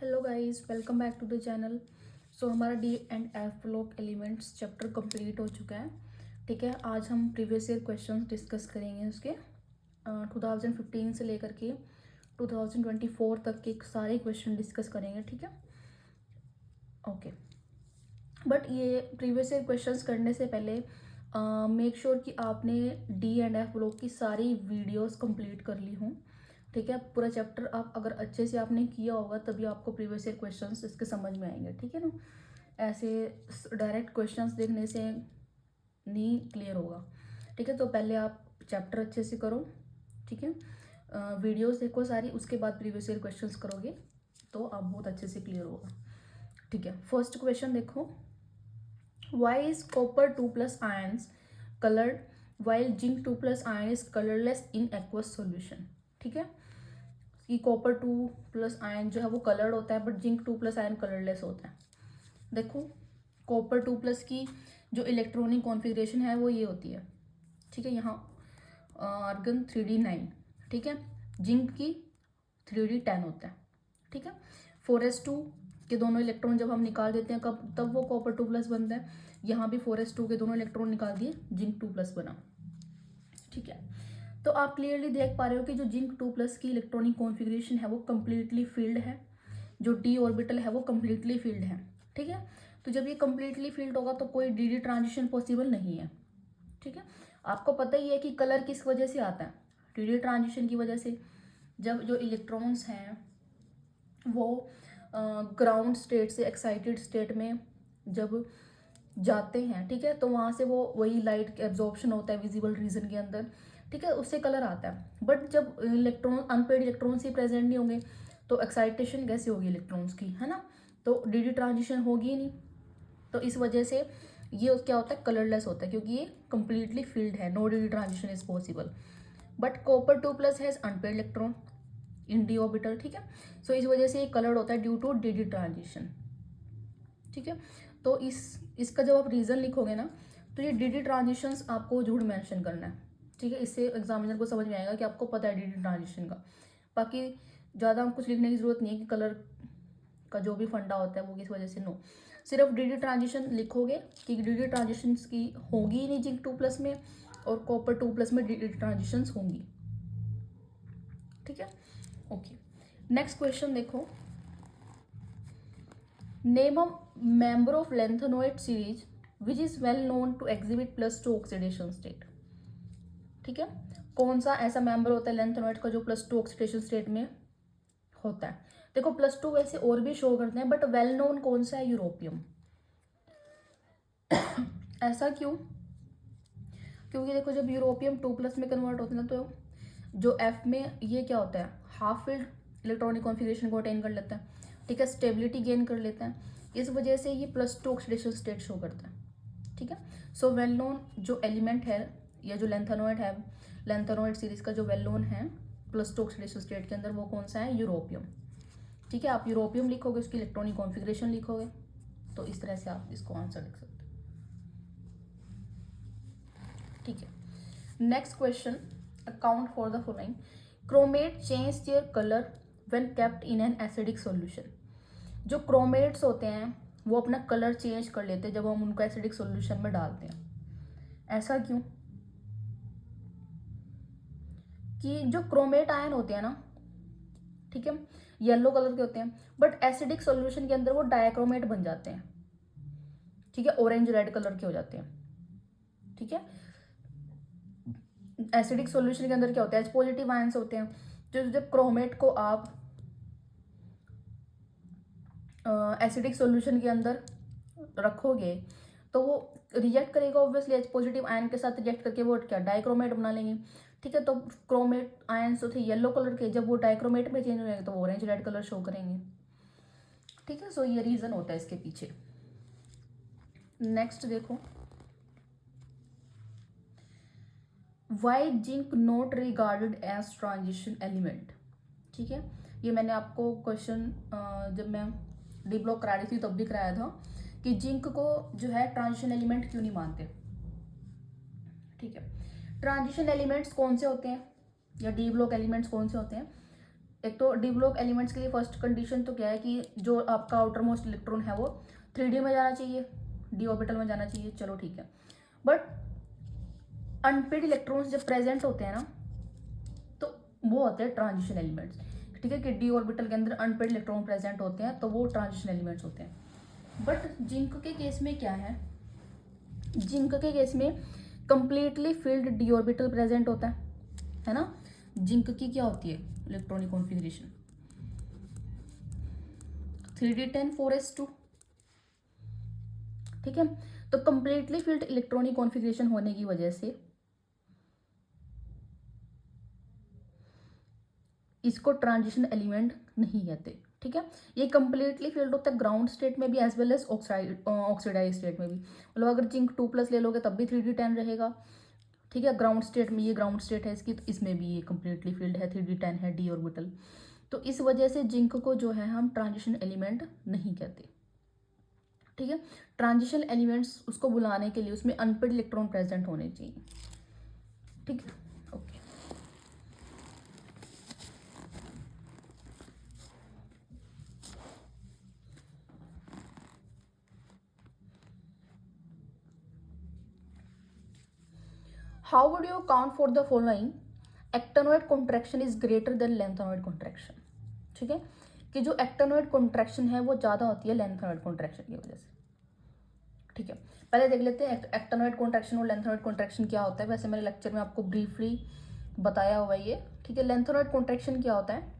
Hello guys, welcome back to the channel. So हमारा D and F block elements chapter complete हो चुका है। ठीक है, आज हम प्रीवियस ईयर क्वेश्चंस डिस्कस करेंगे उसके 2015 से लेकर के 2024 तक के सारे क्वेश्चन डिस्कस करेंगे। ठीक है, ओके। बट ये प्रीवियस ईयर क्वेश्चंस करने से पहले मेक श्योर कि आपने डी एंड एफ ब्लॉक की सारी वीडियोस कंप्लीट कर ली हों। ठीक है, पूरा चैप्टर आप अगर अच्छे से आपने किया होगा तभी आपको प्रीवियस ईयर क्वेश्चंस इसके समझ में आएंगे। ठीक है ना, ऐसे डायरेक्ट क्वेश्चंस देखने से नहीं क्लियर होगा। ठीक है, तो पहले आप चैप्टर अच्छे से करो। ठीक है, वीडियोस देखो सारी, उसके बाद प्रीवियस ईयर क्वेश्चंस करोगे तो आप बहुत अच्छे से क्लियर होगा। ठीक है, फर्स्ट क्वेश्चन देखो, why is copper 2 plus ions colored while zinc 2 plus ion is colorless in aqueous solution। ठीक है, कि कॉपर 2 प्लस आयन जो है वो कलर्ड होता है but zinc 2 plus ion colourless होता है। देखो, कॉपर 2 प्लस की जो इलेक्ट्रॉनिक कॉन्फ़िगरेशन है वो ये होती है। ठीक है, यहाँ आर्गन 3d9। ठीक है, जिंक की 3d10 होता है। ठीक है, 4s2 के दोनों इलेक्ट्रॉन जब हम निकाल देते हैं कब, तब वो कॉपर 2 प्लस बनता है। यहाँ भी 4s2 के दोनों इलेक्ट्रॉन निकाल दिए, जिंक 2 प्लस बना। ठीक है, तो आप क्लियरली देख पा रहे हो कि जो जिंक 2 प्लस की इलेक्ट्रॉनिक कॉन्फ़िगरेशन है वो कम्प्लीटली फील्ड है, जो डी ऑर्बिटल है वो कम्प्लीटली फील्ड है। ठीक है, तो जब ये कम्प्लीटली फील्ड होगा तो कोई डी डी ट्रांजिशन पॉसिबल नहीं है। ठीक है, आपको पता ही है कि कलर किस वजह से आता है, डी डी ट्रांजिशन की वजह से। जब जो इलेक्ट्रॉन्स हैं वो ग्राउंड स्टेट से एक्साइटेड स्टेट में जब जाते हैं, ठीक है, तो वहाँ से वो वही लाइट एब्जॉर्प्शन होता है विजिबल रीजन के अंदर। ठीक है, उससे कलर आता है। बट जब इलेक्ट्रॉन अनपेड इलेक्ट्रॉन्स ही प्रेजेंट नहीं होंगे तो एक्साइटेशन कैसे होगी इलेक्ट्रॉन्स की, है ना, तो डी डी ट्रांजिशन होगी ही नहीं। तो इस वजह से ये क्या होता है, कलरलेस होता है, क्योंकि ये कंप्लीटली फील्ड है, no d d transition is possible. But copper 2 plus has unpaired electron in d orbital. ठीक है, सो इस वजह से ये कलर्ड होता है due to d d transition. ठीक है, तो इसका जब आप रीज़न लिखोगे ना तो ये डी डी ट्रांजिशंस आपको जरूर मेंशन करना है। ठीक है, इससे एग्जामिनर को समझ में आएगा कि आपको पता है डी डी ट्रांजिशन का। बाकी ज़्यादा कुछ लिखने की ज़रूरत नहीं है कि कलर का जो भी फंडा होता है वो किस वजह से, नो, सिर्फ डी डी ट्रांजिशन लिखोगे कि डी डी ट्रांजिशन की होगी ही नहीं जिंक 2 प्लस में, और कॉपर 2 प्लस में डी डी ट्रांजिशन होंगी। ठीक है, ओके। नेक्स्ट क्वेश्चन देखो, name a member of lanthanide series which is well known to exhibit +2 oxidation state। ठीक है, कौन सा ऐसा मेंबर होता है लैंथेनोइड का जो +2 ऑक्सीडेशन स्टेट में होता है। देखो, +2 वैसे और भी शो करते हैं बट वेल नोन कौन सा है, यूरोपियम। ऐसा क्यों, क्योंकि देखो जब यूरोपियम 2 प्लस में कन्वर्ट होता है ना तो जो एफ में ये क्या होता है, हाफ फील्ड इलेक्ट्रॉनिक कॉन्फ़िगरेशन को अटेन कर लेता है। ठीक है, स्टेबिलिटी गेन कर लेता है, इस वजह से ये +2 ऑक्सीडेशन स्टेट शो करता है। ठीक है, सो वेल नोन जो एलिमेंट है या जो लैंथेनोइड है, लैंथेनोइड सीरीज का जो वेल नोन है +2 ऑक्सीडेशन स्टेट के अंदर, वो कौन सा है, यूरोपियम। ठीक है, आप यूरोपियम लिखोगे, उसकी इलेक्ट्रॉनिक कॉन्फ़िगरेशन लिखोगे, तो इस तरह से आप इसको आंसर लिख सकते हो। ठीक है, next question, account for the following, chromate change their colour when kept in an acidic solution. जो क्रोमेट्स होते हैं वो अपना कलर चेंज कर लेते हैं जब हम उनको एसिडिक सॉल्यूशन में डालते हैं। ऐसा क्यों, कि जो क्रोमेट आयन होते हैं ना, ठीक है, येलो कलर के होते हैं बट एसिडिक सॉल्यूशन के अंदर वो डायक्रोमेट बन जाते हैं। ठीक है, ऑरेंज रेड कलर के हो जाते हैं। ठीक है, एसिडिक सॉल्यूशन के अंदर क्या होता है, एच पॉजिटिव आयंस होते हैं। जो जब क्रोमेट को आप एसिडिक सॉल्यूशन के अंदर रखोगे तो वो रिजेक्ट करेगा ऑब्वियसली, एच पॉजिटिव आयन के साथ रिजेक्ट करके वो क्या डाइक्रोमेट बना लेंगे। ठीक है, तो क्रोमेट आयंस थे येलो कलर के, जब वो डाइक्रोमेट में चेंज हो जाएंगे तो वो ऑरेंज रेड कलर शो करेंगे। ठीक है, सो ये रीजन होता है इसके पीछे। नेक्स्ट देखो, why zinc not regarded as transition element. ठीक है, ये मैंने आपको क्वेश्चन जब मैं डी ब्लॉक करा रही थी तब भी कराया था कि जिंक को जो है ट्रांजिशन एलिमेंट क्यों नहीं मानते। ठीक है, ट्रांजिशन एलिमेंट्स कौन से होते हैं या डी ब्लॉक एलिमेंट्स कौन से होते हैं, एक तो डी ब्लॉक एलिमेंट्स के लिए फर्स्ट कंडीशन तो क्या है कि जो आपका आउटर मोस्ट इलेक्ट्रॉन है वो 3D में जाना चाहिए, डी ऑर्बिटल में जाना चाहिए, चलो ठीक है। बट अनपेड इलेक्ट्रॉन्स जब प्रेजेंट होते हैं ना तो वो होते हैं ट्रांजिशन एलिमेंट्स, ठीक है, कि डी ऑर्बिटल के अंदर अनपेड इलेक्ट्रॉन प्रेजेंट होते हैं तो वो ट्रांजिशन एलिमेंट्स होते हैं। बट जिंक के केस में क्या है, जिंक के केस में completely filled D orbital present होता है ना। जिंक की क्या होती है इलेक्ट्रॉनिक कॉन्फ़िगरेशन 3d10 4s2, ठीक है। तो कंप्लीटली फिल्ड इलेक्ट्रॉनिक कॉन्फ़िगरेशन होने की वजह से इसको ट्रांजिशन एलिमेंट नहीं कहते, ठीक है। ये कंप्लीटली फिल्ड होता है ग्राउंड स्टेट में भी as well as oxidise state में भी। मतलब अगर जिंक 2+ ले लोगे तब भी 3d10 रहेगा, ठीक है। ग्राउंड स्टेट में, ये ग्राउंड स्टेट है इसकी, तो इसमें भी ये कंप्लीटली फिल्ड है, 3d10 है डी ऑर्बिटल। तो इस वजह से जिंक को जो है हम ट्रांजिशन एलिमेंट नहीं कहते, ठीक है। ट्रांजिशन एलिमेंट्स उसको बुलाने के लिए उसमें अनपेड इलेक्ट्रॉन प्रेजेंट होने चाहिए, ठीक है। Okay, how would you account for the following, actinoid contraction is greater than lanthanoid contraction, ठीक है। कि जो एक्टेनोइड कॉन्ट्रैक्शन है वो ज़्यादा होती है लेंथेनोइड कॉन्ट्रैक्शन की वजह से, ठीक है। पहले देख लेते हैं एक्टेनोइड कॉन्ट्रैक्शन और लेंथेनोइड कॉन्ट्रैक्शन क्या होता है। वैसे मैंने लेक्चर में आपको ब्रीफली बताया हुआ है ये, ठीक है। लेंथेनोइड कॉन्ट्रैक्शन क्या होता है,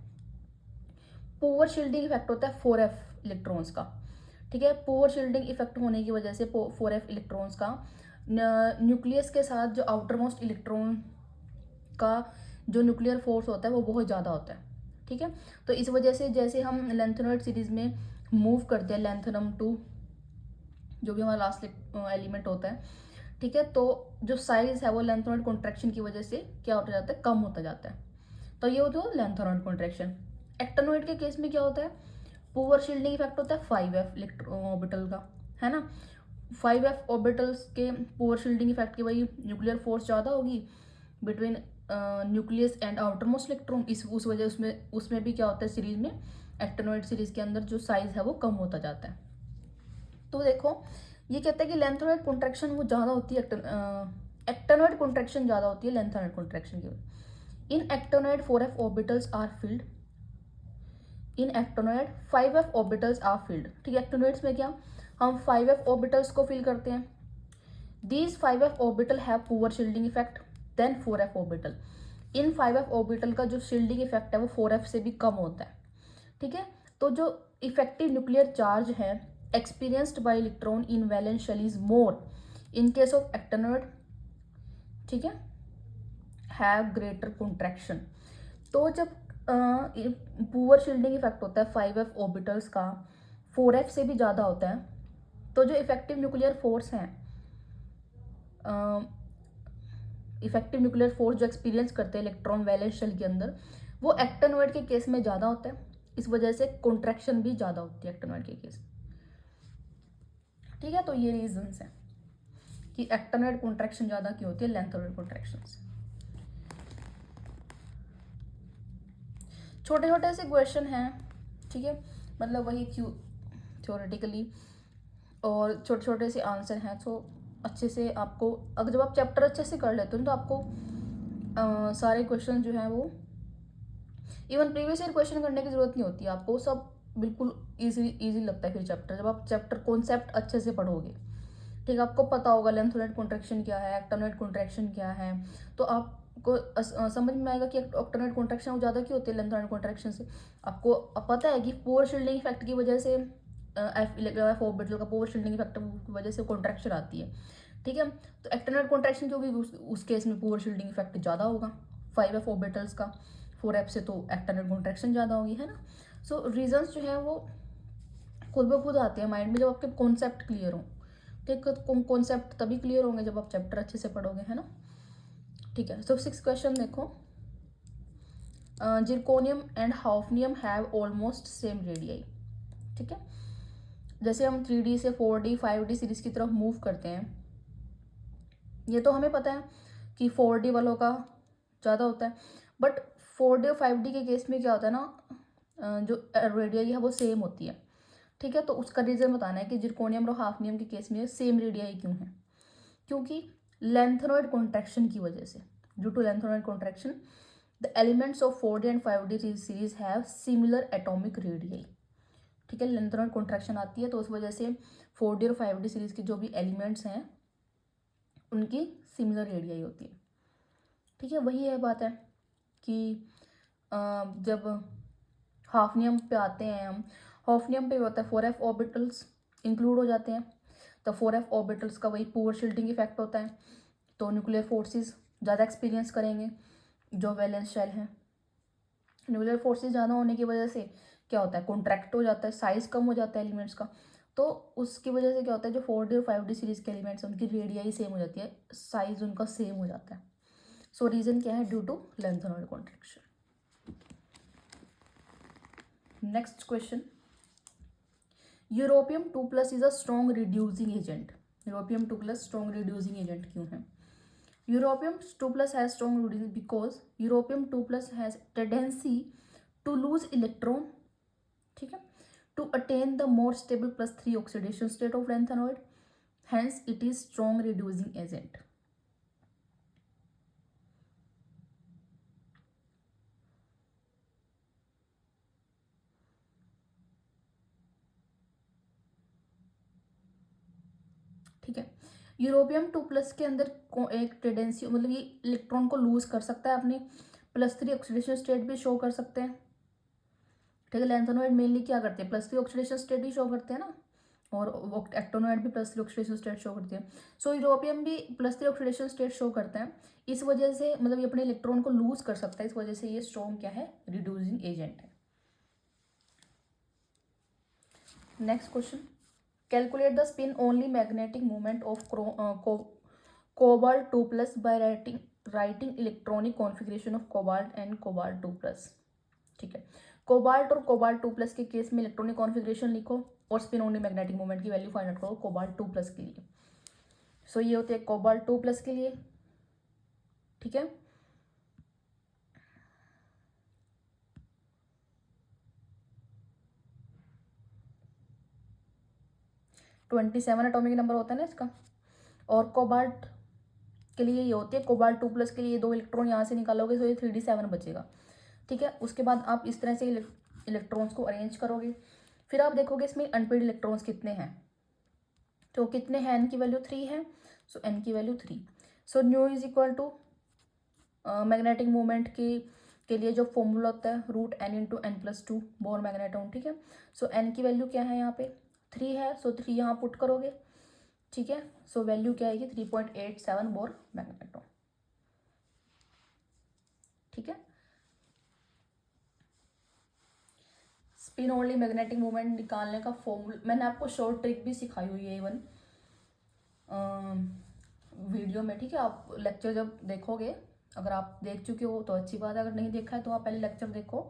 पोवर शील्डिंग इफेक्ट होता है 4f इलेक्ट्रॉन्स का, ठीक है। पोवर शील्डिंग इफेक्ट होने की वजह से 4f इलेक्ट्रॉन्स का न्यूक्लियस के साथ जो आउटर मोस्ट इलेक्ट्रॉन का जो न्यूक्लियर फोर्स होता है वो बहुत ज़्यादा होता है, ठीक है। तो इस वजह से जैसे हम लेंथेनोइड सीरीज में मूव करते हैं लेंथेनम 2 जो भी हमारा लास्ट एलिमेंट होता है, ठीक है, तो जो साइज है वो लेंथेनोइड कॉन्ट्रैक्शन की वजह से क्या होता जाता है, कम होता जाता है। तो ये होता है लेंथेनोइड कॉन्ट्रैक्शन। एक्टेनोइड के केस में क्या होता है, पुअर शील्डिंग इफेक्ट होता है 5f ऑर्बिटल का, है ना। 5f ऑर्बिटल्स के पुअर शील्डिंग इफेक्ट की वही न्यूक्लियर फोर्स ज़्यादा होगी between nucleus and outer most electron, इस उस वजह उसमें भी क्या होता है सीरीज में, एक्टेनोइड सीरीज के अंदर जो साइज है वो कम होता जाता है। तो देखो ये कहता है कि लेंथेनोइड कॉन्ट्रैक्शन वो ज़्यादा होती है, एक्टेनोइड कॉन्ट्रैक्शन ज़्यादा होती है लेंथेनोइड कॉन्ट्रैक्शन की। In actinoid 4f orbitals are filled, in actinoid 5f orbitals are filled, ठीक है। एक्टेनोइड्स में क्या हम 5f ऑर्बिटल्स को फिल करते हैं। These 5f orbital have poor shielding effect than 4f orbital. इन 5f ऑर्बिटल का जो शील्डिंग इफेक्ट है वो 4f से भी कम होता है, ठीक है। तो जो इफेक्टिव न्यूक्लियर चार्ज है experienced by electron in valence shell is more in case of actinoid, ठीक है, have greater contraction। तो जब पुअर शील्डिंग इफेक्ट होता है 5f ऑर्बिटल्स का 4f से भी ज़्यादा होता है, तो जो इफेक्टिव न्यूक्लियर फोर्स हैं, इफेक्टिव न्यूक्लियर फोर्स जो एक्सपीरियंस करते हैं इलेक्ट्रॉन वैलेंस शेल के अंदर वो एक्टेनोइड के केस में ज़्यादा होता है। इस वजह से कॉन्ट्रैक्शन भी ज़्यादा होती है एक्टेनोइड के केस, ठीक है। तो ये रीजंस हैं कि एक्टेनोइड कॉन्ट्रैक्शन ज़्यादा क्यों होती है लेंथेनोइड कॉन्ट्रैक्शन से। छोटे छोटे से क्वेश्चन हैं, ठीक है, मतलब वही थ्योरेटिकली और छोटे छोटे से आंसर हैं। तो अच्छे से आपको अगर जब आप चैप्टर अच्छे से कर लेते हो तो आपको सारे क्वेश्चन जो हैं वो इवन प्रीवियस ईयर क्वेश्चन करने की जरूरत नहीं होती है आपको, सब बिल्कुल इजी लगता है फिर चैप्टर, जब आप चैप्टर कॉन्सेप्ट अच्छे से पढ़ोगे, ठीक है। आपको पता होगा लेंथेनोइड कॉन्ट्रैक्शन क्या है, एक्टेनोइड कॉन्ट्रैक्शन क्या है, तो आपको समझ में आएगा कि एक्टेनोइड कॉन्ट्रैक्शन ज़्यादा क्यों होती है लेंथेनोइड कॉन्ट्रैक्शन से। आपको पता है कि पुअर शील्डिंग इफेक्ट की वजह से एफ ऑर्बिटल का पुअर शील्डिंग इफेक्ट की वजह से कॉन्ट्रैक्शन आती है, ठीक है। तो एक्टेनोइड कॉन्ट्रैक्शन की होगी उस केस में पुअर शील्डिंग इफेक्ट ज़्यादा होगा 5f ऑर्बिटल्स का 4f से, तो एक्टेनोइड कॉन्ट्रैक्शन ज़्यादा होगी, है ना। सो रीजंस जो है वो खुद ब खुद आते हैं माइंड में जब आपके कॉन्सेप्ट क्लियर हो, ठीक है। कॉन्सेप्ट तभी क्लियर होंगे जब आप चैप्टर अच्छे से पढ़ोगे, है ना, ठीक है। सो 6 क्वेश्चन देखो, zirconium and hafnium have almost same radii, ठीक है। जैसे हम 3D से 4D 5D सीरीज की तरफ मूव करते हैं, ये तो हमें पता है कि 4D वालों का ज़्यादा होता है, बट 4D और 5D के केस में क्या होता है ना, जो रेडियाई है वो सेम होती है, ठीक है। तो उसका रीज़न बताना है कि जिरकोनियम और हाफनियम के केस में सेम रेडियाई क्यों है। क्योंकि लेंथेनॉइड कॉन्ट्रैक्शन की वजह से, due to lanthanoid contraction the elements of 4D and 5D series have similar atomic radii, ठीक है। लेंथेनॉइड कॉन्ट्रैक्शन आती है तो उस वजह से 4D और 5D सीरीज के जो भी एलिमेंट्स हैं उनकी सिमिलर रेडियाई होती है, ठीक है। वही है बात है कि जब हाफनियम पे आते हैं हम, हाफनियम पे होता है 4f ऑर्बिटल्स इंक्लूड हो जाते हैं, तो 4f ऑर्बिटल्स का वही पुअर शिल्डिंग इफेक्ट होता है, तो न्यूक्लियर फोर्सेस ज़्यादा एक्सपीरियंस करेंगे जो वैलेंस शेल हैं। न्यूक्लियर फोर्सेस ज़्यादा होने की वजह से क्या होता है, कॉन्ट्रैक्ट हो जाता है, साइज कम हो जाता है एलिमेंट्स का, तो उसकी वजह से क्या होता है जो 4D और 5D सीरीज के एलिमेंट्स उनकी रेडियाई सेम हो जाती है, साइज उनका सेम हो जाता है। सो रीज़न क्या है, due to lanthanoid contraction. Next question, europium 2+ is a strong reducing agent. Europium 2+ strong reducing agent क्यों है? Europium 2+ has strong reducing because europium 2+ has tendency to lose electron, ठीक है, to attain the more stable +3 oxidation state of lanthanoid, hence it is strong reducing agent. ठीक है, europium 2+ के अंदर एक tendency, मतलब ये इलेक्ट्रॉन को लूज कर सकता है, अपने +3 ऑक्सीडेशन स्टेट भी शो कर सकते हैं, ठीक है। लेंथेनॉइड मेनली क्या करते हैं, +3 ऑक्सीडेशन स्टेट ही शो करते हैं ना, और एक्टोनॉइड भी +3 ऑक्सीडेशन स्टेट शो करते हैं। सो यूरोपियम भी +3 ऑक्सीडेशन स्टेट शो करते हैं, इस वजह से मतलब ये अपने इलेक्ट्रॉन को लूज कर सकता है, इस वजह से ये स्ट्रॉन्ग क्या है, रिड्यूसिंग एजेंट है। Next question, calculate the spin only magnetic moment of cobalt 2+ by writing electronic configuration of cobalt and cobalt 2+, ठीक है। कोबाल्ट और कोबाल्ट 2+ के केस में इलेक्ट्रॉनिक कॉन्फिगरेशन लिखो और स्पिन ओनली मैग्नेटिक मोमेंट की वैल्यू फाइंड आउट करो कोबाल्ट 2+ के लिए। सो ये होते हैं कोबाल्ट 2+ के लिए, ठीक है। ट्वेंटी 27 एटॉमिक नंबर होता है ना इसका, और कोबाल्ट के लिए ये होती है, कोबाल्ट 2+ के लिए 2 इलेक्ट्रॉन यहाँ से निकालोगे तो ये 3d7 बचेगा, ठीक है। उसके बाद आप इस तरह से इलेक्ट्रॉन्स को अरेंज करोगे, फिर आप देखोगे इसमें अनपेड इलेक्ट्रॉन्स कितने हैं, तो कितने हैं, n की वैल्यू 3 है, सो n की value 3। So mu is equal to magnetic moment के लिए जो फॉर्मूला होता है √n × n+2 बोर मैग्नेटॉन, ठीक है। सो n की वैल्यू क्या है, यहाँ पे 3 है, सो 3 यहाँ पुट करोगे, ठीक है। सो वैल्यू क्या आएगी, 3.87 बोर मैग्नेटॉन, ठीक है। स्पिन ओनली मैग्नेटिक मोमेंट निकालने का फॉर्मूला मैंने आपको शॉर्ट ट्रिक भी सिखाई हुई है इवन वीडियो में, ठीक है। आप लेक्चर जब देखोगे, अगर आप देख चुके हो तो अच्छी बात है, अगर नहीं देखा है तो आप पहले लेक्चर देखो,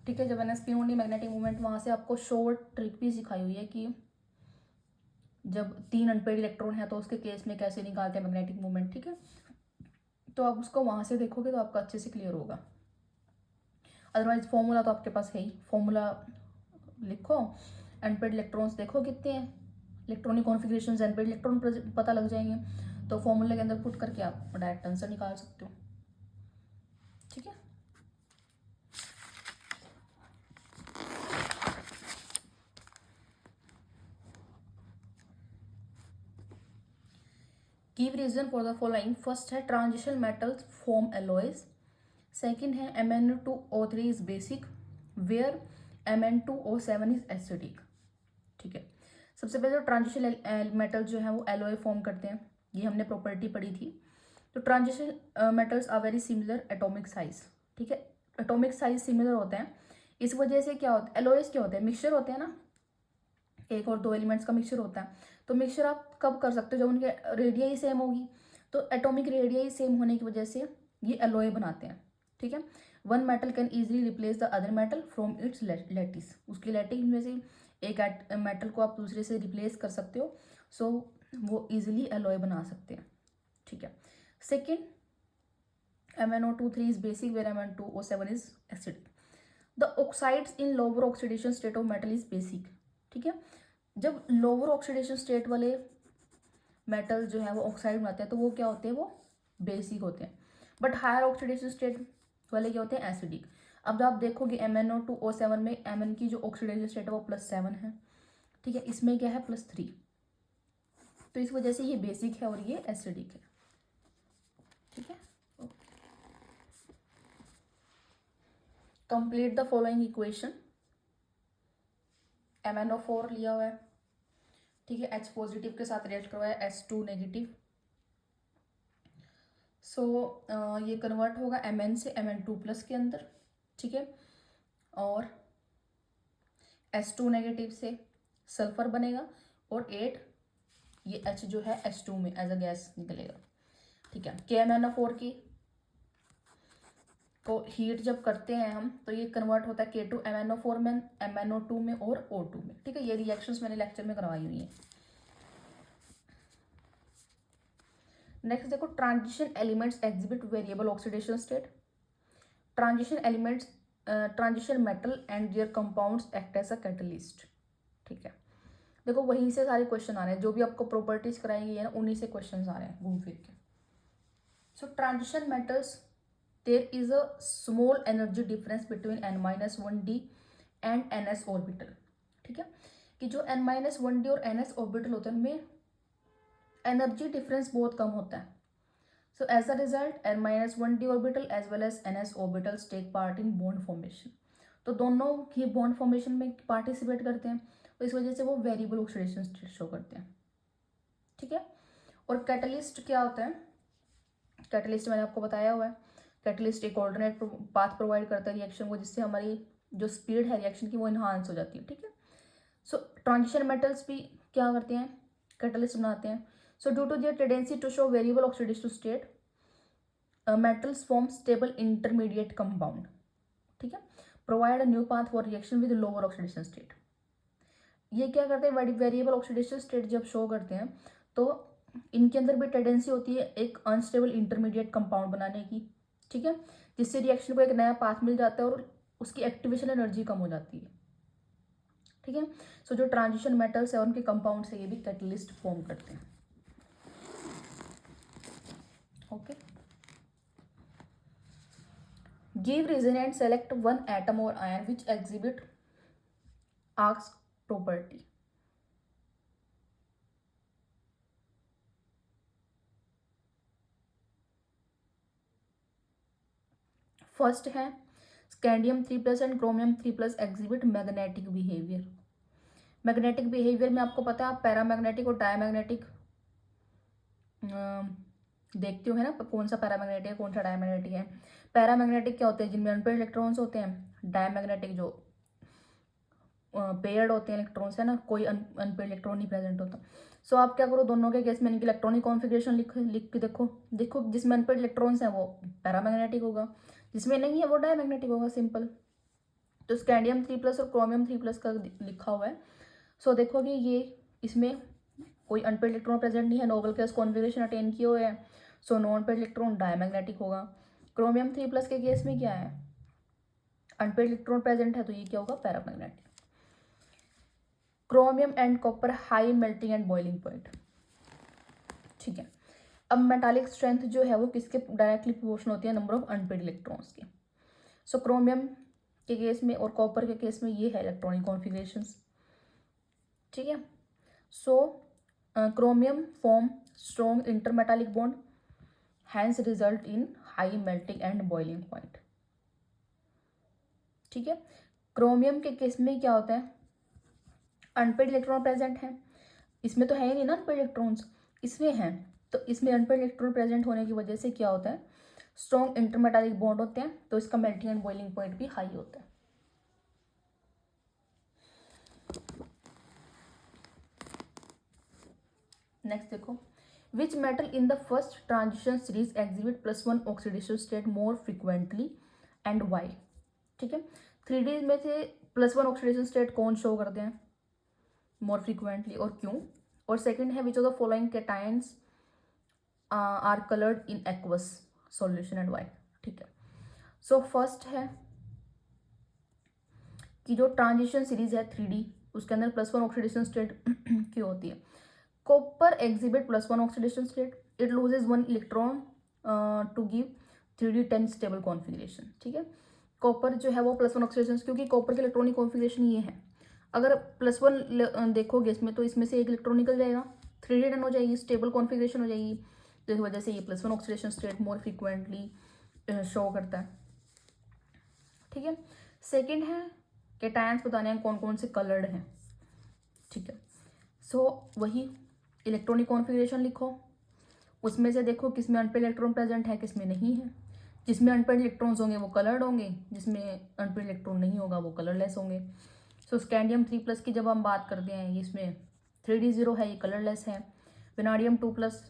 ठीक है। जब मैंने स्पिन ओनली मैग्नेटिक मोमेंट वहाँ से आपको शॉर्ट ट्रिक भी सिखाई हुई है कि जब 3 अनपेड इलेक्ट्रॉन है तो उसके केस में कैसे निकालते हैं मैग्नेटिक मोमेंट, ठीक है। तो आप उसको वहाँ से देखोगे तो आपका अच्छे से क्लियर होगा, अदरवाइज फॉर्मूला तो आपके पास है ही, फॉर्मूला लिखो, अनपेड इलेक्ट्रॉन्स देखो कितने हैं, इलेक्ट्रॉनिक कॉन्फिगरेशन अनपेड इलेक्ट्रॉन पता लग जाएंगे, तो फॉर्मूले के अंदर पुट करके आप डायरेक्ट आंसर निकाल सकते हो, ठीक है। Give reason for the following, first है transition metals form alloys, second है Mn2O3 is basic, where Mn2O7 is acidic, ठीक है। सबसे पहले तो ट्रांजिशन मेटल जो है वो एलॉय फॉर्म करते हैं, ये हमने प्रॉपर्टी पढ़ी थी। तो transition metals are very similar atomic size, ठीक है, एटॉमिक साइज सिमिलर होते हैं, इस वजह से क्या होता है, एलॉयज क्या होते हैं, मिक्सचर होते हैं ना, एक और 2 एलिमेंट्स का मिक्सचर होता है, तो मिक्सचर आप कब कर सकते हो, जब उनके रेडियाई सेम होगी, तो एटॉमिक रेडियाई सेम होने की वजह से ये एलॉय बनाते हैं, ठीक है। One metal can easily replace the other metal from its lattice, उसकी लैटिस में से एक मेटल को आप दूसरे से रिप्लेस कर सकते हो, सो वो इजीली एलॉय बना सकते हैं, ठीक है। Second, MnO2 3 is basic where Mn2O7 is acidic. The oxides in lower oxidation state of metal is basic. ठीक है, जब लोअर ऑक्सीडेशन स्टेट वाले मेटल जो है वो ऑक्साइड बनाते हैं तो वो क्या होते हैं, वो बेसिक होते हैं. बट हायर ऑक्सीडेशन स्टेट वाले क्या होते हैं, एसिडिक. अब जब आप देखोगे MnO2O7 में Mn की जो ऑक्सीडेशन स्टेट है वो +7 है. ठीक है, इसमें क्या है +3. तो इस वजह से ये बेसिक है और ये एसिडिक है. ठीक है, complete the following equation. MnO4 लिया हुआ है. ठीक है, H पॉजिटिव के साथ रिएक्ट करवाया H2 नेगेटिव. सो ये कन्वर्ट होगा Mn से Mn2+ के अंदर. ठीक है, और H2 नेगेटिव से सल्फर बनेगा और 8 ये H जो है H2 में एज अ गैस निकलेगा. ठीक है, KMnO4 की को हीट जब करते हैं हम तो ये कन्वर्ट होता है K2MnO4 में, MnO2 में और O2 में. ठीक है, ये रिएक्शंस मैंने लेक्चर में करवाई हुई हैं. नेक्स्ट देखो, transition elements exhibit variable oxidation state. Transition elements, transition metal and their compounds act as a catalyst. ठीक है, देखो वहीं से सारे क्वेश्चन आ रहे हैं, जो भी आपको प्रॉपर्टीज कराएंगे है ना उन्हीं से क्वेश्चन आ रहे हैं घूम फिर के. So transition metals, there is a small energy difference between N-1d and NS orbital. ठीक है, कि जो N-1d और NS ऑर्बिटल होते हैं उनमें एनर्जी डिफरेंस बहुत कम होता है. So as a result N-1d orbital as well as NS orbitals take part in bond formation. तो दोनों ही बॉन्ड फॉर्मेशन में पार्टिसिपेट करते हैं, तो इस वजह से वो वेरिएबल ऑक्सीडेशन स्टेट शो करते हैं. ठीक है, और कैटलिस्ट क्या होता है, कैटलिस्ट मैंने आपको बताया हुआ है. कैटलिस्ट एक ऑल्टरनेट पाथ प्रोवाइड करता है रिएक्शन को, जिससे हमारी जो स्पीड है रिएक्शन की वो इन्हांस हो जाती है. ठीक है, सो ट्रांजिशन मेटल्स भी क्या करते हैं, कैटलिस्ट बनाते हैं. So due to their tendency to show variable oxidation state, metals form stable intermediate compound. ठीक है, provide a new path for reaction with lower oxidation state. ये क्या करते हैं, वेरिएबल ऑक्सीडेशन स्टेट जब शो करते हैं तो इनके अंदर भी टेंडेंसी होती है एक अनस्टेबल इंटरमीडिएट कंपाउंड बनाने की. ठीक है, जिससे रिएक्शन को एक नया पाथ मिल जाता है और उसकी एक्टिवेशन एनर्जी कम हो जाती है. ठीक है, सो जो ट्रांजिशन मेटल्स है उनके कंपाउंड से ये भी कैटलिस्ट फॉर्म करते हैं. Okay, give reason and select one atom or ion which exhibit arcs property. First है scandium 3+ and chromium 3+ exhibit magnetic behaviour. Magnetic behaviour में आपको पता है, आप पैरामैग्नेटिक और डायमैग्नेटिक देखते हो है ना, कौन सा पैरामैग्नेटिक है कौन सा डायमैग्नेटिक है. पैरामैग्नेटिक क्या होते हैं, जिनमें अनपेयर्ड इलेक्ट्रॉन्स होते हैं. डायमैग्नेटिक जो पेयर्ड होते हैं इलेक्ट्रॉन्स है ना, कोई अनपेयर्ड इलेक्ट्रॉन नहीं प्रेजेंट होता. सो आप क्या करो, दोनों के केस में इनकी इलेक्ट्रॉनिक कॉन्फ़िगरेशन लिख के देखो जिसमें अनपेयर्ड इलेक्ट्रॉन्स हैं वो पैरामैग्नेटिक होगा, जिसमें नहीं है वो डायमैग्नेटिक होगा, सिंपल. तो स्कैंडियम 3+ और क्रोमियम 3+ का लिखा हुआ है. सो देखोगे ये इसमें कोई अनपेयर्ड इलेक्ट्रॉन प्रेजेंट नहीं है, नोबल केस कॉन्फ़िगरेशन अटेन किए हुए हैं. So non paired electron diamagnetic होगा. क्रोमियम 3+ के केस में क्या है, अनपेयर्ड इलेक्ट्रॉन प्रेजेंट है तो ये क्या होगा, paramagnetic. Chromium and copper high melting and boiling point. ठीक है, अब मेटालिक स्ट्रेंथ जो है वो किसके डायरेक्टली प्रोपोर्शनल होती है, नंबर ऑफ अनपेयर्ड इलेक्ट्रॉन्स की. सो क्रोमियम के केस में और कॉपर के केस में ये है इलेक्ट्रॉनिक कॉन्फ़िगरेशंस. ठीक है, so chromium form strong intermetallic bond, hence result in high melting and boiling point. ठीक है, क्रोमियम के केस में क्या होता है, अनपेयर्ड इलेक्ट्रॉन प्रेजेंट है, इसमें तो है ही नहीं ना अनपेयर्ड इलेक्ट्रॉन्स, इसमें हैं. तो इसमें अनपेयर्ड इलेक्ट्रॉन प्रेजेंट होने की वजह से क्या होता है, स्ट्रॉन्ग इंटरमेटालिक बॉन्ड होते हैं, तो इसका मेल्टिंग एंड बॉइलिंग पॉइंट भी हाई होता है. नेक्स्ट देखो, which metal in the first transition series exhibit +1 oxidation state more frequently and why. ठीक है, 3D में से +1 ऑक्सीडेशन स्टेट कौन शो करते हैं मोर फ्रिक्वेंटली और क्यों. और सेकंड है which of the following cations are coloured in aqueous solution and why. ठीक है। सो फर्स्ट है कि जो ट्रांजिशन सीरीज है 3D, उसके अंदर +1 ऑक्सीडेशन स्टेट की होती है। Copper exhibit +1 oxidation state, it loses 1 electron to give 3D 10 stable configuration. ठीक है, कॉपर जो है वो +1 ऑक्सीडेशन, क्योंकि कॉपर के इलेक्ट्रॉनिक कॉन्फिगरेशन ये है, अगर +1 देखोगे इसमें तो इसमें से एक इलेक्ट्रॉन निकल जाएगा, 3D 10 हो जाएगी, स्टेबल कॉन्फिगरेशन हो जाएगी, तो इस वजह से ये +1 oxidation state more frequently show करता है। ठीक है, सेकेंड है कैटायंस बताने हैं कौन कौन से कलर्ड हैं। ठीक है, सो वही इलेक्ट्रॉनिक कॉन्फिगरेशन लिखो, उसमें से देखो किसमें अनपेड इलेक्ट्रॉन प्रेजेंट है, किसमें नहीं है। जिसमें अनपेड इलेक्ट्रॉन्स होंगे वो कलर्ड होंगे, जिसमें अनपेड इलेक्ट्रॉन नहीं होगा वो कलरलेस होंगे। सो स्कैंडियम 3+ की जब हम बात करते हैं, इसमें 3D 0 है, ये कलरलेस है। वेनाडियम 2+,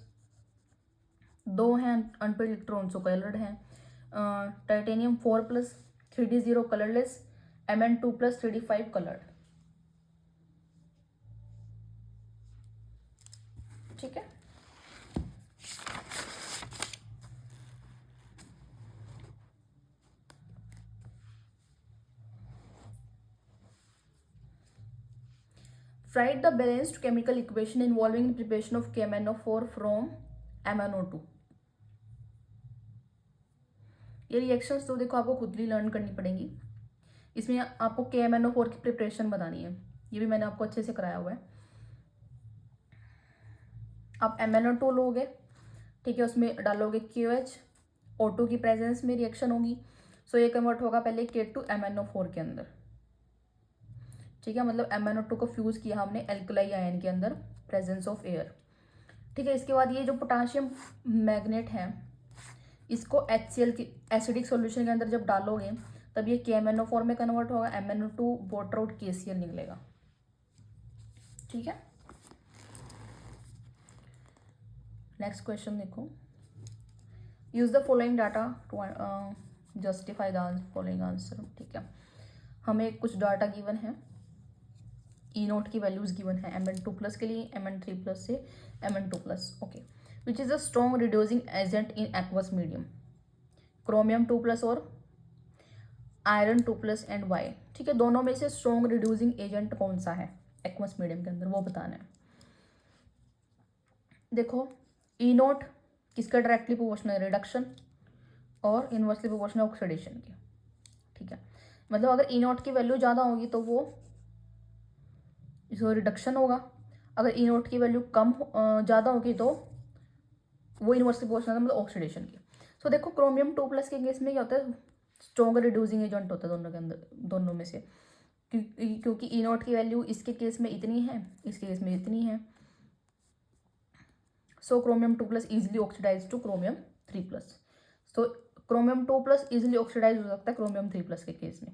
2 हैं अनपेड इलेक्ट्रॉन, सो कलर्ड हैं। Titanium 4+, 3D 0 colourless, Mn 2+, 3D 5 coloured. ठीक है, write the balanced chemical equation involving the preparation of KMnO4 from MnO2। ये रिएक्शंस तो देखो आपको खुद ही लर्न करनी पड़ेंगी, इसमें आपको KMnO4 की प्रिपरेशन बतानी है, ये भी मैंने आपको अच्छे से कराया हुआ है। आप MnO2 लोगे, ठीक है, उसमें डालोगे KOH, O2 की प्रेजेंस में रिएक्शन होगी, सो ये कन्वर्ट होगा पहले K2 MnO4 के अंदर। ठीक है, मतलब MnO2 को फ्यूज किया हमने एल्कलाई आयन के अंदर, प्रेजेंस ऑफ एयर। ठीक है, इसके बाद ये जो पोटाशियम मैग्नेट है, इसको HCl की एसिडिक सॉल्यूशन के अंदर जब डालोगे तब ये KMnO4 में कन्वर्ट होगा, MnO2 वाटर आउट KCl निकलेगा। ठीक है, नेक्स्ट क्वेश्चन देखो, use the following data to justify the following answer. ठीक है, हमें कुछ डाटा गिवन है, E0 की वैल्यूज गिवन है Mn2+ के लिए, Mn3+ से Mn2+। Okay, which is a strong reducing agent in aqueous medium, chromium 2+ और आयरन 2+ एंड वाई। ठीक है, दोनों में से स्ट्रॉन्ग रिड्यूसिंग एजेंट कौन सा है एक्वस मीडियम के अंदर, वो बताना है। देखो E0 किसका डायरेक्टली प्रोपोर्शनल है, रिडक्शन, और इनवर्सली प्रोपोर्शनल ऑक्सीडेशन की। ठीक है, मतलब अगर E0 की वैल्यू ज़्यादा होगी तो वो इसको रिडक्शन होगा, अगर E0 की वैल्यू कम ज़्यादा होगी तो वो इनवर्सली प्रोपोर्शनल मतलब ऑक्सीडेशन की। सो देखो क्रोमियम 2+ के केस में क्या होता है, स्ट्रॉन्ग रिड्यूसिंग एजेंट होता है दोनों के अंदर, दोनों में से, क्योंकि E0 की वैल्यू इसके केस में इतनी है, इसके केस में इतनी है। So chromium 2+ easily oxidise to chromium 3+। So chromium 2+ easily oxidise हो सकता है क्रोमियम 3+ के केस में।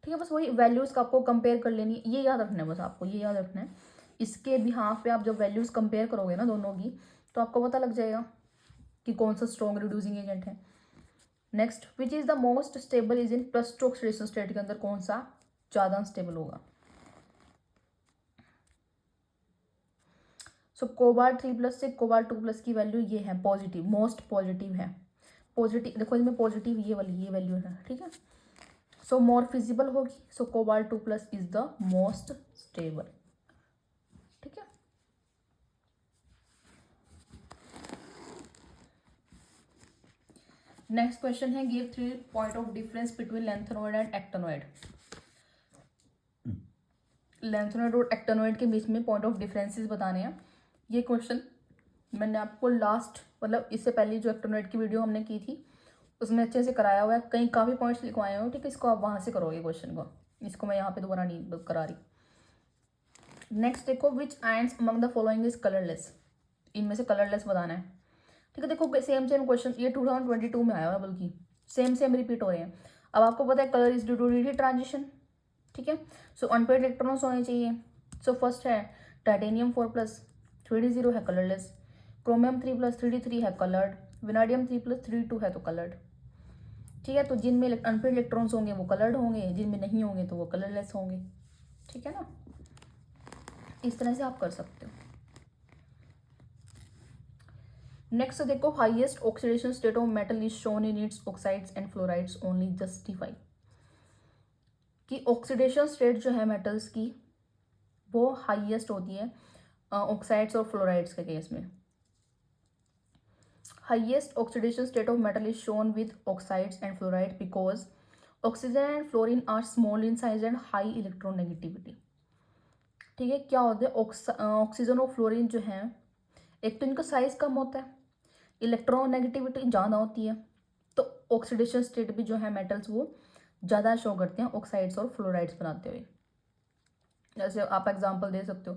ठीक है, बस वही वैल्यूज का आपको कंपेयर कर लेनी, ये याद रखना है, बस आपको ये याद रखना है। इसके बिहाफ पे आप जब वैल्यूज कंपेयर करोगे ना दोनों की, तो आपको पता लग जाएगा कि कौन सा स्ट्रॉन्ग रिड्यूसिंग एजेंट है। Next, which is the most stable is in +2 oxidation state के अंदर कौन सा ज़्यादा अनस्टेबल होगा। सो कोबाल्ट 3+ से कोबाल्ट 2+ की वैल्यू ये है पॉजिटिव, मोस्ट पॉजिटिव है। पॉजिटिव देखो इसमें पॉजिटिव ये वाली ये वैल्यू है। ठीक है, सो मोर फिजिबल होगी, so cobalt 2+ is the most stable. ठीक है, नेक्स्ट क्वेश्चन है, give 3 point of difference between lanthanoid and actinoid. Lanthanoid और एक्टिनॉइड के बीच में पॉइंट ऑफ डिफरेंसेस बताने हैं। ये क्वेश्चन मैंने आपको लास्ट मतलब इससे पहले जो एक्टिनॉइड की वीडियो हमने की थी उसमें अच्छे से कराया हुआ है, कहीं काफ़ी पॉइंट्स लिखवाए हुए हैं। ठीक है, इसको आप वहाँ से करोगे क्वेश्चन को, इसको मैं यहाँ पे दोबारा नहीं करा रही। नेक्स्ट देखो, which ions among the following is colourless, इनमें से कलरलेस बताना है। ठीक है, देखो सेम क्वेश्चन ये 2022 में आया हुआ है, बल्कि सेम रिपीट हो रहे हैं। अब आपको पता है colour is due to d transition. ठीक है, सो अनपेड इलेक्ट्रॉन्स होने चाहिए। सो फर्स्ट है टाइटेनियम 4+, 3D 0 है कलरलेस, क्रोमियम 3+, 3D 3 है कलर्ड, विनाडियम 3+, 3D 2 है तो कलर्ड। ठीक है, तो जिनमें अनपेड इलेक्ट्रॉन्स होंगे वो कलर्ड होंगे, जिनमें नहीं होंगे तो वो कलरलेस होंगे। ठीक है ना, इस तरह से आप कर सकते हो। नेक्स्ट देखो, highest oxidation state of metal is shown in its oxides and fluorides only, justify. कि ऑक्सीडेशन स्टेट जो है मेटल्स की वो हाईएस्ट होती है ऑक्साइड्स और फ्लोराइड्स के केस में। Highest oxidation state of metal is shown with oxides and fluoride because oxygen and fluorine are small in size and high electronegativity. ठीक है, क्या होता है, ऑक्सीजन और फ्लोरीन जो है, एक तो इनका साइज कम होता है, इलेक्ट्रोनेगेटिविटी ज़्यादा होती है, तो ऑक्सीडेशन स्टेट भी जो है मेटल्स वो ज़्यादा शो करते हैं ऑक्साइड्स और फ्लोराइड्स बनाते हुए। जैसे आप एग्जांपल दे सकते हो,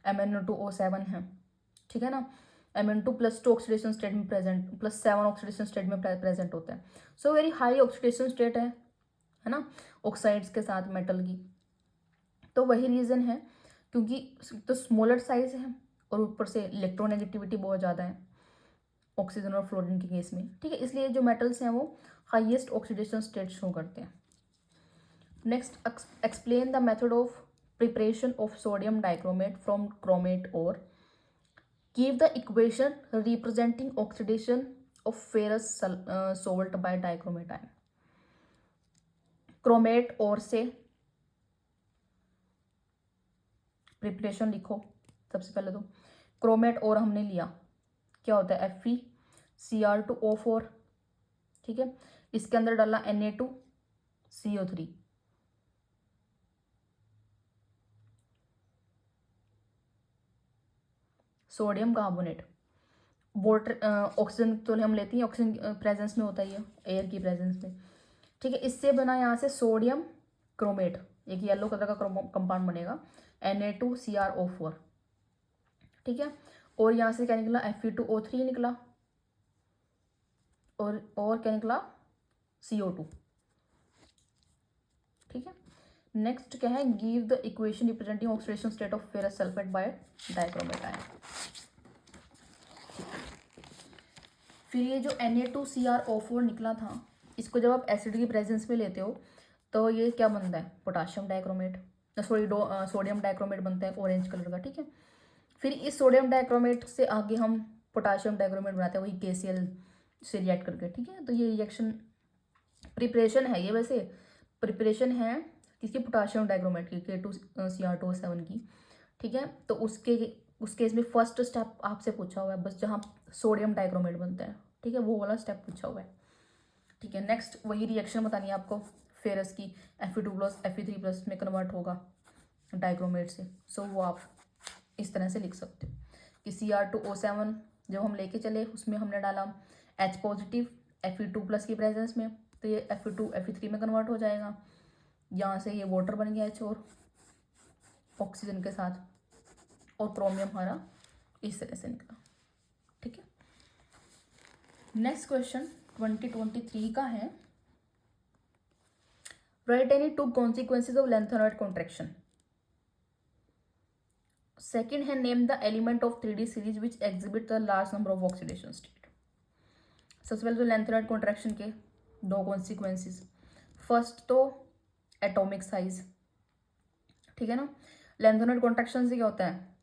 MnO2O7 है, ठीक है ना, Mn2 +2 ऑक्सीडेशन स्टेट में प्रेजेंट, +7 ऑक्सीडेशन स्टेट में प्रेजेंट होता है। So very high oxidation state है ना ऑक्साइड्स के साथ मेटल की। तो वही रीज़न है, क्योंकि तो स्मॉलर साइज है और ऊपर से इलेक्ट्रोनेगेटिविटी बहुत ज़्यादा है ऑक्सीजन और फ्लोरीन के केस में। ठीक है, इसलिए जो मेटल्स हैं वो हाईएस्ट ऑक्सीडेशन स्टेट शो करते हैं। Next, explain the method of preparation of sodium dichromate from chromate ore give the equation representing oxidation of ferrous salt by dichromate ion. Chromate ore से प्रिपरेशन लिखो। सबसे पहले तो chromate और हमने लिया, क्या होता है, FeCr2O4, ठीक है, इसके अंदर डाला Na2CO3, sodium carbonate, water, oxygen तो हम लेते हैं, ऑक्सीजन प्रेजेंस में होता ही है, एयर की प्रेजेंस में। ठीक है, इससे बना यहाँ से सोडियम क्रोमेट, एक येलो कलर का कंपाउंड बनेगा, Na2CrO4, ठीक है। और यहाँ से क्या निकला, Fe2O3 निकला, और क्या निकला, CO2, ठीक है। नेक्स्ट क्या है, give the equation representing oxidation state of ferrous sulphate by dichromate ion. फिर ये जो Na2CrO4 निकला था, इसको जब आप एसिड की प्रेजेंस में लेते हो तो ये क्या बनता है, पोटाशियम डाइक्रोमेट, सोडियम डाइक्रोमेट बनता है ऑरेंज कलर का, ठीक है। फिर इस सोडियम डाइक्रोमेट से आगे हम पोटाशियम डाइक्रोमेट बनाते हैं, वही KCl से रिएक्ट करके, ठीक है। तो ये रिएक्शन प्रिपरेशन है, ये वैसे प्रिपरेशन है किसकी, पोटाशियम डाइक्रोमेट की, K2Cr2O7 की, ठीक है। तो उस केस में फर्स्ट स्टेप आपसे पूछा हुआ है बस, जहाँ सोडियम डाइक्रोमेट बनता है, ठीक है, वो वाला स्टेप पूछा हुआ है, ठीक है। नेक्स्ट वही रिएक्शन बतानी है आपको, फेरस की Fe2+ Fe3+ में कन्वर्ट होगा डाइक्रोमेट से। सो वो आप इस तरह से लिख सकते हो कि Cr2O7 जब हम लेके चले उसमें हमने डाला H पॉजिटिव Fe2+ की प्रेजेंस में, तो ये Fe2 Fe3 में कन्वर्ट हो जाएगा, यहाँ से ये वाटर बन गया H और ऑक्सीजन के साथ, और क्रोमियम हमारा इस तरह से निकला, ठीक है। नेक्स्ट क्वेश्चन 2023 का है, write any two consequences of lanthanoid contraction. Second है, name the element of 3D series which exhibit the large number of oxidation state. सबसे पहले तो लैंथेनॉइड कॉन्ट्रैक्शन के दो कॉन्सिक्वेंसेज, फर्स्ट तो एटॉमिक साइज, ठीक है ना। लैंथेनॉइड कॉन्ट्रैक्शन से क्या होता है,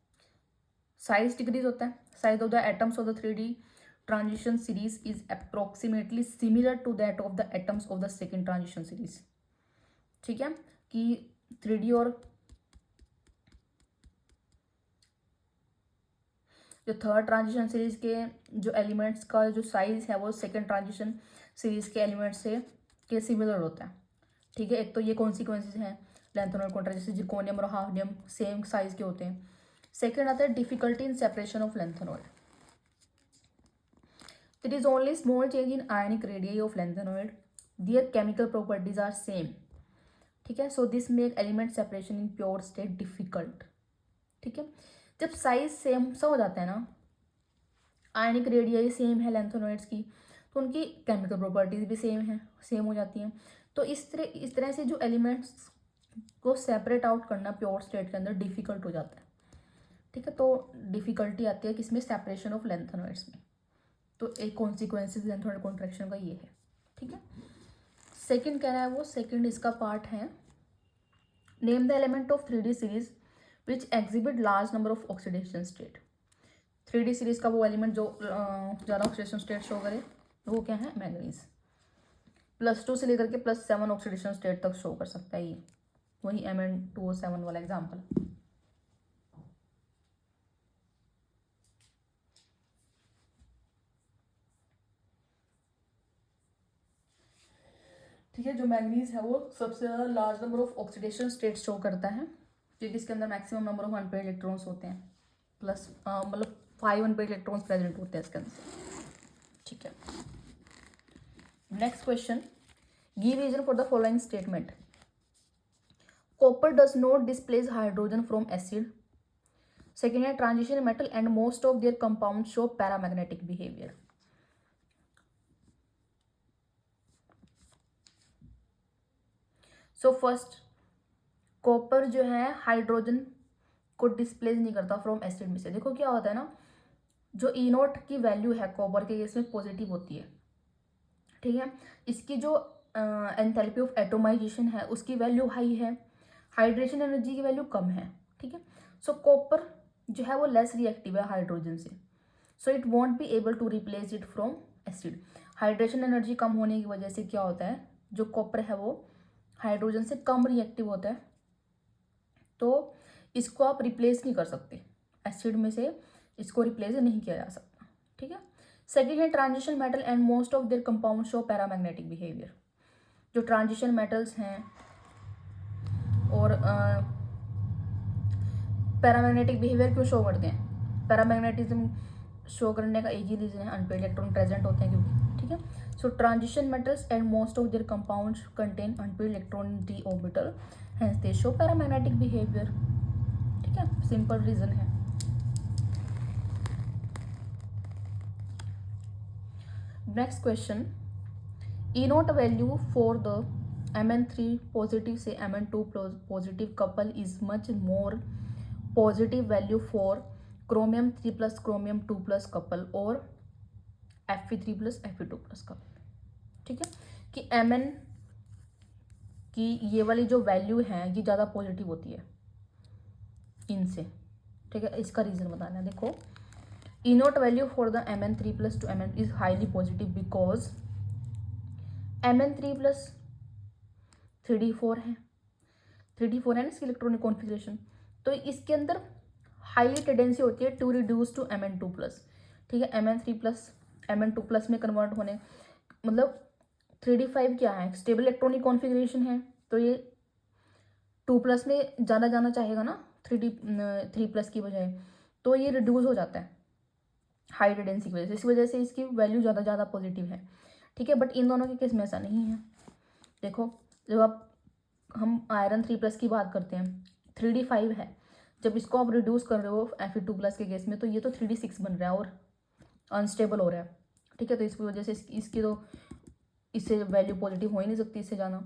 साइज डिक्रीज होता है, size of the atoms of the 3D transition series is approximately similar to that of the atoms of the second transition series, ठीक है। कि 3D और जो थर्ड ट्रांजिशन सीरीज के जो एलिमेंट्स का जो साइज है वो सेकेंड ट्रांजिशन सीरीज के एलिमेंट्स से के सिमिलर होता है, ठीक है। एक तो ये कॉन्सिक्वेंसेज हैं लैंथेनॉइड कॉन्ट्रैक्शन, जैसे जिर्कोनियम और हाफनियम सेम साइज के होते हैं। सेकेंड आता है difficulty in separation of lanthanoid, it is only small change in ionic radius of lanthanoid, their chemical properties are same, ठीक है। So this make element separation in pure state difficult, ठीक है। जब साइज सेम सा हो जाता है ना, आयनिक रेडियई सेम है लैंथेनॉइड्स की, तो उनकी केमिकल प्रॉपर्टीज भी सेम हो जाती हैं। तो इस तरह से जो एलिमेंट्स को सेपरेट आउट करना प्योर स्टेट के अंदर डिफिकल्ट हो जाता है, ठीक है। तो डिफिकल्टी आती है किसमें, सेपरेशन ऑफ लैंथेनॉइड्स में। तो एक कॉन्सिक्वेंसेज लैंथेनॉइड कॉन्ट्रैक्शन का ये है, ठीक है। सेकंड कह रहा है वो, सेकंड इसका पार्ट है, name the element of 3D series which exhibit large number of oxidation state. 3D series का वो एलिमेंट जो ज़्यादा ऑक्सीडेशन स्टेट शो करे वो क्या है, मैंगनीज। +2 से लेकर के +7 ऑक्सीडेशन स्टेट तक शो कर सकता है ये, वही Mn2O7 वाला एग्जाम्पल। ठीक है, जो मैंगनीज है वो सबसे ज़्यादा large number of oxidation state show करता है, क्योंकि इसके अंदर maximum number of unpaired electrons होते हैं, प्लस मतलब 5 अनपेयर्ड इलेक्ट्रॉन्स प्रेजेंट होते हैं इसके अंदर। ठीक है, next question, give reason for the following statement. Copper does not displace hydrogen from acid. Second है, transition metal and most of their compound show paramagnetic behaviour. So first, copper जो है hydrogen को डिस्प्लेस नहीं करता from acid में से। देखो क्या होता है ना, जो E0 की वैल्यू है कॉपर के केस में पॉजिटिव होती है, ठीक है। इसकी जो एंथैल्पी ऑफ एटोमाइजेशन है उसकी वैल्यू हाई है, हाइड्रेशन एनर्जी की वैल्यू कम है, ठीक है। सो कॉपर जो है वो लेस रिएक्टिव है हाइड्रोजन से, so it won't be able to replace it from acid. Hydration energy कम होने की वजह से क्या होता है, जो कॉपर है वो हाइड्रोजन से कम रिएक्टिव होता है, तो इसको आप रिप्लेस नहीं कर सकते एसिड में से, इसको रिप्लेस नहीं किया जा सकता, ठीक है। सेकेंड है, transition metal and most of their compound show paramagnetic behaviour. जो ट्रांजिशन मेटल्स हैं और पैरामैग्नेटिक बिहेवियर क्यों शो करते हैं, पैरामैग्नेटिज्म शो करने का एक ही रीजन है, अनपेयर्ड इलेक्ट्रॉन प्रेजेंट होते हैं क्योंकि, ठीक है। So transition metals and most of their compounds contain unpaired electron in d orbital, hence they show paramagnetic behaviour, ठीक है, सिंपल रीजन है। Next question, E0 value for the Mn3 positive से Mn2 positive couple is much more positive value for chromium 3 plus chromium 2 plus couple और Fe3 plus Fe2 plus couple, ठीक है। कि Mn की ये वाली जो वैल्यू है ये ज़्यादा पॉजिटिव होती है इनसे, ठीक है। इसका रीज़न बताना है, देखो E0 value for the Mn3 plus two Mn is highly positive because Mn3 plus 3d4 है, 3d4 है ना इसकी इलेक्ट्रॉनिक कॉन्फ़िगरेशन, तो इसके अंदर हाईली टेंडेंसी होती है to reduce to Mn2 plus, ठीक है। Mn3 प्लस Mn2 प्लस में कन्वर्ट होने, मतलब 3d5 क्या है, स्टेबल इलेक्ट्रॉनिक कॉन्फ़िगरेशन है, तो ये 2 प्लस में ज़्यादा जाना चाहेगा ना 3 प्लस की बजाय, तो ये रिड्यूस हो जाता है हाई टेंडेंसी की वजह से, इस वजह से इसकी वैल्यू ज़्यादा पॉजिटिव है, ठीक है। बट इन दोनों के केस में ऐसा नहीं है। देखो जब हम आयरन 3 प्लस की बात करते हैं, 3d5 है, जब इसको आप रिड्यूस कर रहे हो Fe2 प्लस के केस में, तो ये तो 3d6 बन रहा है और अनस्टेबल हो रहा है, ठीक है। तो इसकी वजह से इसकी तो इससे वैल्यू पॉजिटिव हो ही नहीं सकती इससे ज़्यादा।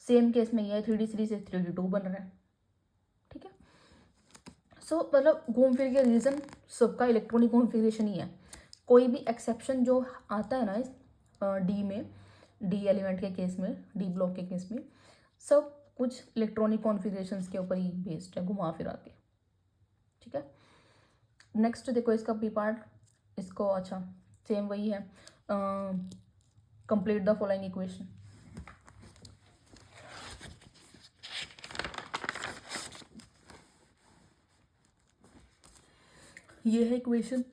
सेम केस में ये है 3d3 से 3d2 बन रहा है, ठीक है। सो मतलब घूम फिर के रीज़न सबका इलेक्ट्रॉनिक कॉन्फ़िगरेशन ही है। कोई भी एक्सेप्शन जो आता है ना इस डी में, डी एलिमेंट के केस में, डी ब्लॉक के केस में, सब कुछ इलेक्ट्रॉनिक कॉन्फ़िगरेशंस के ऊपर ही बेस्ड है, घुमा फिरा के, ठीक है। नेक्स्ट देखो इसका बी पार्ट, इसको अच्छा सेम वही है, कंप्लीट द फॉलोइंग इक्वेशन। ये है इक्वेशन।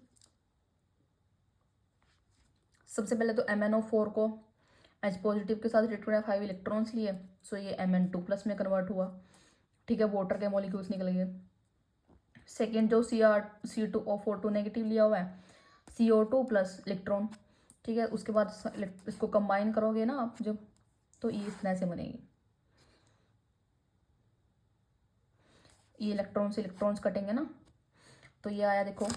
सबसे पहले तो MnO4 को H पॉजिटिव के साथ रिलेटेड 5 इलेक्ट्रॉन्स लिए, सो ये Mn2 प्लस में कन्वर्ट हुआ, ठीक है, वाटर के मॉलिक्यूल्स निकल गए। सेकेंड जो C2O4 नेगेटिव लिया हुआ है, CO2 प्लस इलेक्ट्रॉन, ठीक है, उसके बाद इसको कंबाइन करोगे ना आप जब, तो ये इस तरह से बनेगी, ये इलेक्ट्रॉन से इलेक्ट्रॉन्स कटेंगे ना, तो ये आया देखो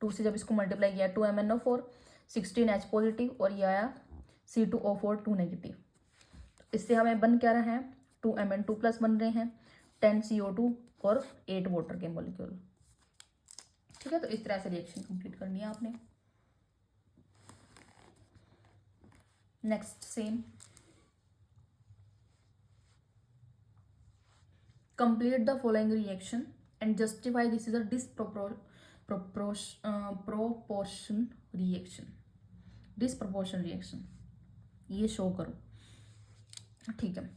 2 से जब इसको मल्टीप्लाई किया 2 MnO4 16 H पॉजिटिव, और ये आया C2O4 2 नेगेटिव। इससे हमें बन क्या रहा है, 2 Mn2 प्लस बन रहे हैं, 10 CO2 और 8 वाटर के मॉलिक्यूल, ठीक है। तो इस तरह से रिएक्शन कंप्लीट करनी है आपने। Next same, complete the following reaction and justify this is a proportion reaction, disproportion reaction, ये शो करो। ठीक है,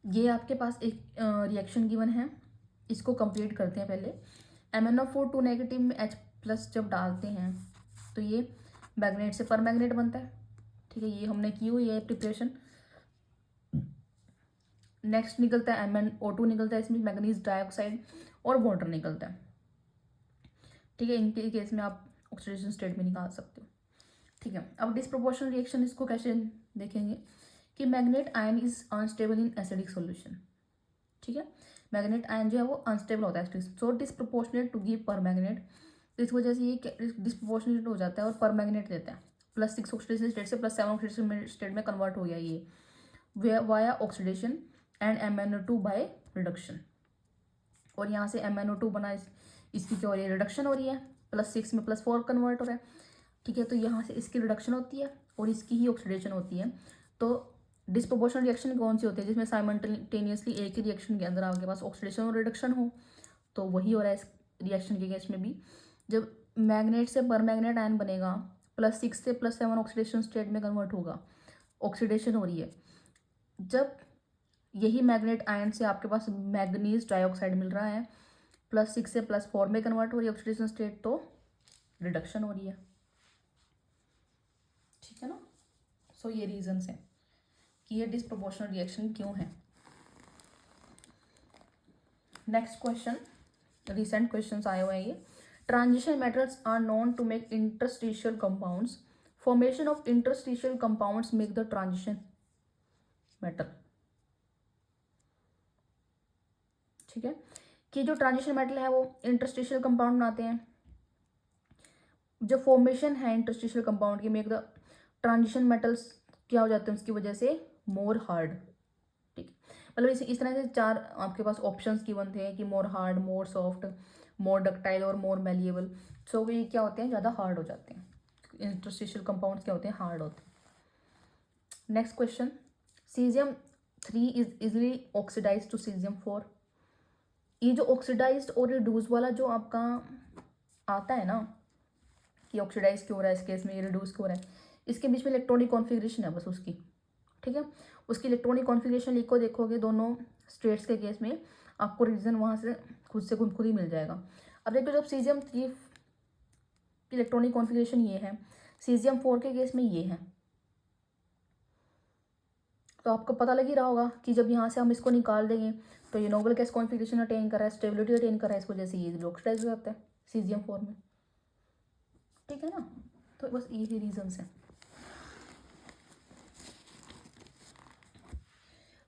ये आपके पास एक रिएक्शन गिवन है, इसको कंप्लीट करते हैं पहले। MnO4 2 नेगेटिव में H+ जब डालते हैं तो ये मैग्नेट से पर मैग्नेट बनता है। ठीक है, ये हमने की हुई है प्रिपरेशन। नेक्स्ट निकलता है MnO2 निकलता है, इसमें मैग्नीज डाइऑक्साइड और वाटर निकलता है। ठीक है, इनके केस में आप ऑक्सीडेशन स्टेट में निकाल सकते हो। ठीक है, अब डिसप्रोपोर्शनल रिएक्शन इसको कैसे देखेंगे कि manganate ion is unstable in acidic solution. ठीक है, मैग्नेट आयन जो है वो अनस्टेबल होता है, सो डिसप्रोपोर्शनेट टू गिव पर मैग्नेट। तो इस वजह से ये डिसप्रोपोर्शनेट हो जाता है और पर मैग्नेट देता है। +6 ऑक्सीडेशन स्टेट से +7 ऑक्सीडेशन स्टेट में कन्वर्ट हो गया ये via oxidation and MnO2 by reduction. और यहाँ से MnO2 बना, इसकी क्या हो रही है, रिडक्शन हो रही है, +6 में +4 कन्वर्ट हो रहा है। ठीक है, तो यहाँ से इसकी रिडक्शन होती है और इसकी ही ऑक्सीडेशन होती है। तो डिसप्रोपोर्शनल रिएक्शन कौन सी होती है, जिसमें साइमल्टेनियसली एक ही रिएक्शन के अंदर आपके पास ऑक्सीडेशन और रिडक्शन हो। तो वही हो रहा है इस रिएक्शन के केस में भी। जब मैग्नेट से पर मैग्नेट आयन बनेगा, +6 से +7 ऑक्सीडेशन स्टेट में कन्वर्ट होगा, ऑक्सीडेशन हो रही है। जब यही मैग्नेट आयन से आपके पास मैग्नीज डाइऑक्साइड मिल रहा है, +6 से +4 में कन्वर्ट हो रही है ऑक्सीडेशन स्टेट, तो रिडक्शन हो रही है। ठीक है ना, सो ये रीजंस हैं कि ये डिसप्रोपोर्शनल रिएक्शन क्यों है। नेक्स्ट क्वेश्चन, रिसेंट क्वेश्चंस आए हुए हैं ये। Transition metals are known to make interstitial compounds, formation of interstitial compounds make the transition metal. ठीक है, कि जो ट्रांजिशन मेटल है वो इंटरस्टिशियल कंपाउंड बनाते हैं। जो फॉर्मेशन है इंटरस्टिशियल कंपाउंड की, मेक द ट्रांजिशन मेटल्स क्या हो जाते हैं उसकी वजह से, मोर हार्ड। ठीक है, मतलब इस तरह से 4 आपके पास ऑप्शंस गिवन थे कि मोर हार्ड, मोर सॉफ्ट, मोर डक्टाइल और मोर मेलिएबल। सो ये क्या होते हैं, ज़्यादा हार्ड हो जाते हैं। इंटरस्टिशियल कंपाउंड्स क्या होते हैं, हार्ड होते हैं। Next question, Cesium-3 is easily oxidise to Cesium-4। ये जो ऑक्सीडाइज्ड और रिड्यूस वाला जो आपका आता है ना कि ऑक्सीडाइज क्यों हो रहा है इस केस में, ये रिड्यूस क्यों हो रहा है, इसके बीच में इलेक्ट्रॉनिक कॉन्फ़िगरेशन है बस उसकी। ठीक है, उसकी इलेक्ट्रॉनिक कॉन्फ़िगरेशन लिख को देखोगे दोनों स्टेट्स के केस में, आपको रीजन वहाँ से खुद ही मिल जाएगा। अब देखो, जब Cesium-3 की इलेक्ट्रॉनिक कॉन्फ़िगरेशन ये है, Cesium-4 के केस में ये है, तो आपको पता लग ही रहा होगा कि जब यहाँ से हम इसको निकाल देंगे तो ये नोबल गैस कॉन्फ़िगरेशन अटेन कर रहा है, स्टेबिलिटी अटेन कर रहा है, इस वजह से ये ऑक्सीडाइज हो जाता है Cesium-4 में। ठीक है ना, तो बस यही रीजंस हैं।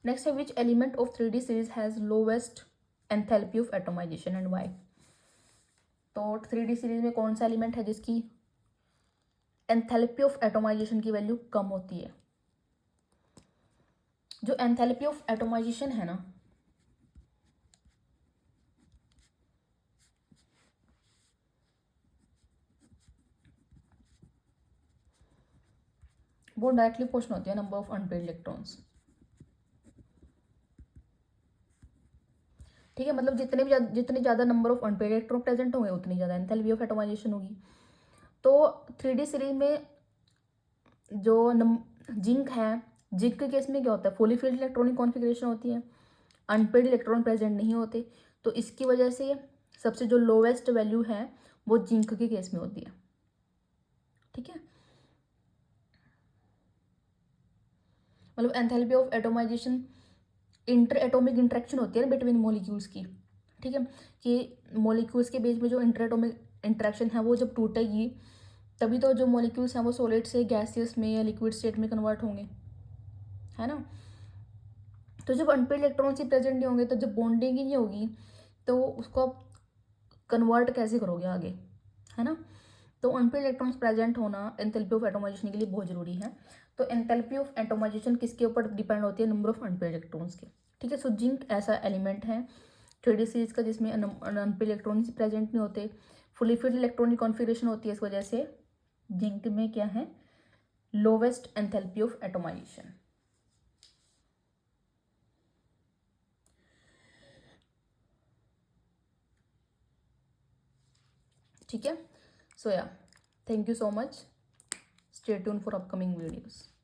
नेक्स्ट है, which element of 3D series has lowest enthalpy of atomization and why. तो 3D सीरीज में कौन सा एलिमेंट है जिसकी एंथैल्पी ऑफ एटोमाइजेशन की वैल्यू कम होती है। जो एंथैल्पी ऑफ एटोमाइजेशन है ना, वो डायरेक्टली क्वेश्चन होती है नंबर ऑफ अनपेड इलेक्ट्रॉन्स। ठीक है, मतलब जितने ज़्यादा number of unpaired electron present होंगे उतनी ज़्यादा एंथैल्पी ऑफ एटोमाइजेशन होगी। तो 3D सीरीज में जो जिंक है, जिंक के केस में क्या होता है, फुली फिल्ड इलेक्ट्रॉनिक कॉन्फ़िगरेशन होती है, अनपेड इलेक्ट्रॉन प्रेजेंट नहीं होते। तो इसकी वजह से सबसे जो लोवेस्ट वैल्यू है वो जिंक के केस में होती है। ठीक है, मतलब enthalpy of atomisation inter atomic interaction होती है ना बिटवीन मॉलिक्यूल्स की। ठीक है, कि मॉलिक्यूल्स के बीच में जो इंटर एटॉमिक इंटरेक्शन है वो जब टूटेगी तभी तो जो मॉलिक्यूल्स हैं वो सॉलिड से गैसियस में या लिक्विड स्टेट में कन्वर्ट होंगे, है ना। तो जब अनपेड इलेक्ट्रॉन्स ही प्रेजेंट नहीं होंगे, तो जब बॉन्डिंग ही नहीं होगी तो उसको आप कन्वर्ट कैसे करोगे आगे, है ना। तो अनपेड इलेक्ट्रॉन्स प्रेजेंट होना एंथैल्पी ऑफ एटोमाइजेशन के लिए बहुत जरूरी है। तो एंथैल्पी ऑफ एटोमाइजेशन किसके ऊपर डिपेंड होती है, नंबर ऑफ अनपेड इलेक्ट्रॉन्स के। ठीक है, सो जिंक ऐसा एलिमेंट है 3D सीरीज का जिसमें अनपेड इलेक्ट्रॉन्स प्रेजेंट नहीं होते, फुली फिल्ड इलेक्ट्रॉनिक कॉन्फ़िगरेशन होती है, इस वजह से जिंक में क्या है, लोवेस्ट एंथैल्पी ऑफ एटोमाइजेशन। ठीक है। सो या, thank you so much, stay tune for upcoming videos.